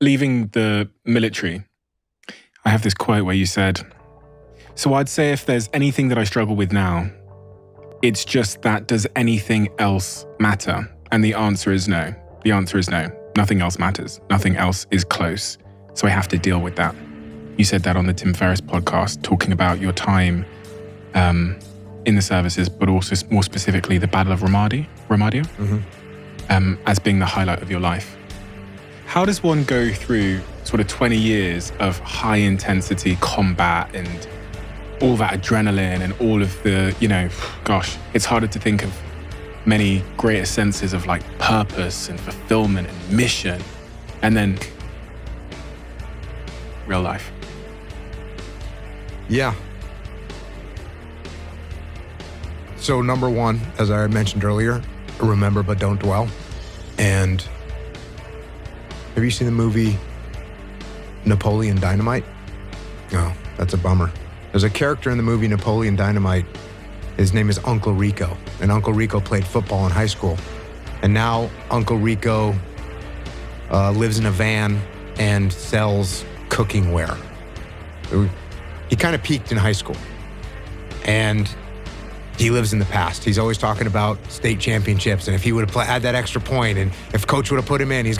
leaving the military, I have this quote where you said, so I'd say if there's anything that I struggle with now, it's just that does anything else matter? And the answer is no. The answer is no. Nothing else matters. Nothing else is close. So I have to deal with that. You said that on the Tim Ferriss podcast, talking about your time in the services, but also more specifically the Battle of Romadio, as being the highlight of your life. How does one go through sort of 20 years of high intensity combat and all that adrenaline and all of the, gosh, it's harder to think of many greater senses of like purpose and fulfillment and mission, and then real life. Yeah. So number one, as I mentioned earlier, remember but don't dwell. And have you seen the movie Napoleon Dynamite? No, that's a bummer. There's a character in the movie Napoleon Dynamite. His name is Uncle Rico. And Uncle Rico played football in high school. And now Uncle Rico lives in a van and sells cooking ware. He kind of peaked in high school. And he lives in the past. He's always talking about state championships, and if he would have had that extra point, and if coach would have put him in, he's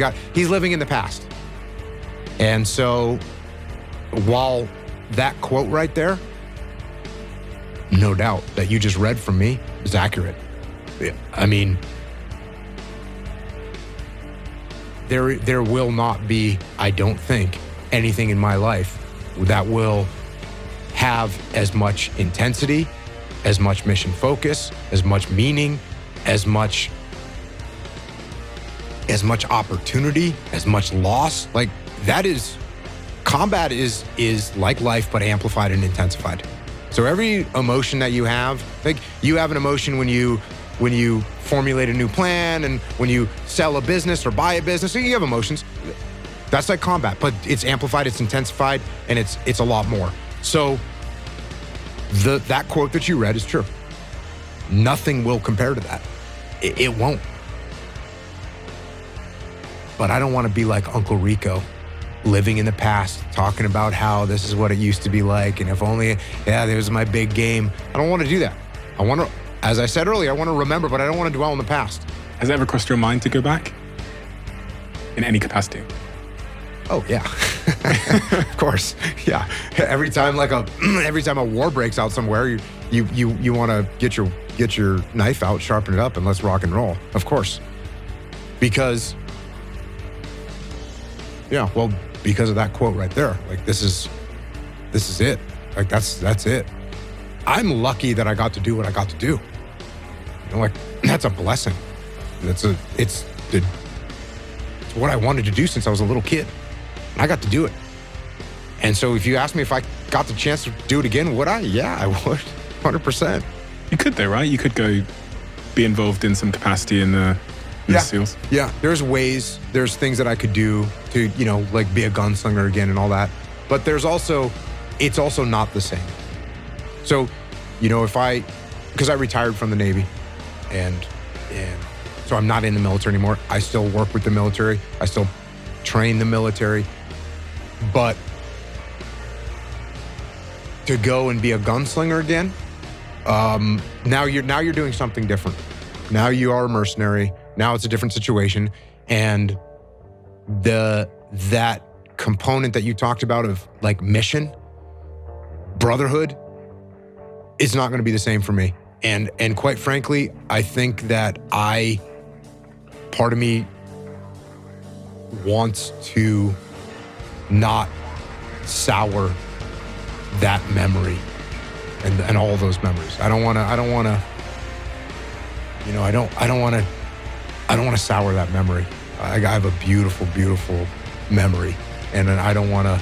living in the past. And so while that quote right there, no doubt that you just read from me is accurate. I mean, there will not be, I don't think, anything in my life that will have as much intensity, as much mission focus, as much meaning, as much opportunity, as much loss. Like that is, combat is like life, but amplified and intensified. So every emotion that you have, like you have an emotion when you formulate a new plan and when you sell a business or buy a business, so you have emotions. That's like combat, but it's amplified, it's intensified, and it's a lot more. So that quote that you read is true. Nothing will compare to that. It won't. But I don't want to be like Uncle Rico, living in the past, talking about how this is what it used to be like, and if only, there was my big game. I don't want to do that. I want to, as I said earlier, I want to remember, but I don't want to dwell in the past. Has it ever crossed your mind to go back? In any capacity? Oh yeah, of course. Yeah, every time a war breaks out somewhere, you want to get your knife out, sharpen it up, and let's rock and roll. Of course, because of that quote right there. Like this is it. Like that's it. I'm lucky that I got to do what I got to do. That's a blessing. It's what I wanted to do since I was a little kid. I got to do it. And so if you ask me if I got the chance to do it again, would I? Yeah, I would. 100%. You could though, right? You could go be involved in some capacity in the SEALs. Yeah, there's things that I could do to, be a gunslinger again and all that. But it's also not the same. So, because I retired from the Navy and so I'm not in the military anymore. I still work with the military. I still train the military. But to go and be a gunslinger again, now you're doing something different. Now you are a mercenary. Now it's a different situation. And that component that you talked about of like mission, brotherhood, is not going to be the same for me. And quite frankly, I think that part of me wants to not sour that memory and all those memories. I don't want to sour that memory. I have a beautiful, beautiful memory, and I don't want to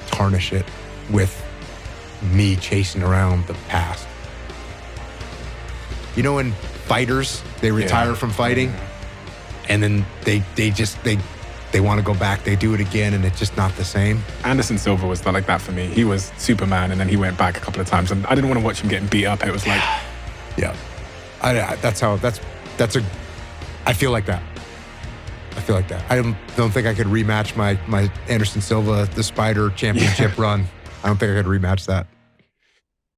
tarnish it with me chasing around the past. When fighters, they retire from fighting, and then they want to go back, they do it again, and it's just not the same. Anderson Silva was like that for me. He was Superman, and then he went back a couple of times, and I didn't want to watch him getting beat up. It was like... Yeah. I feel like that. I feel like that. I don't think I could rematch my Anderson Silva, the Spider championship run. I don't think I could rematch that.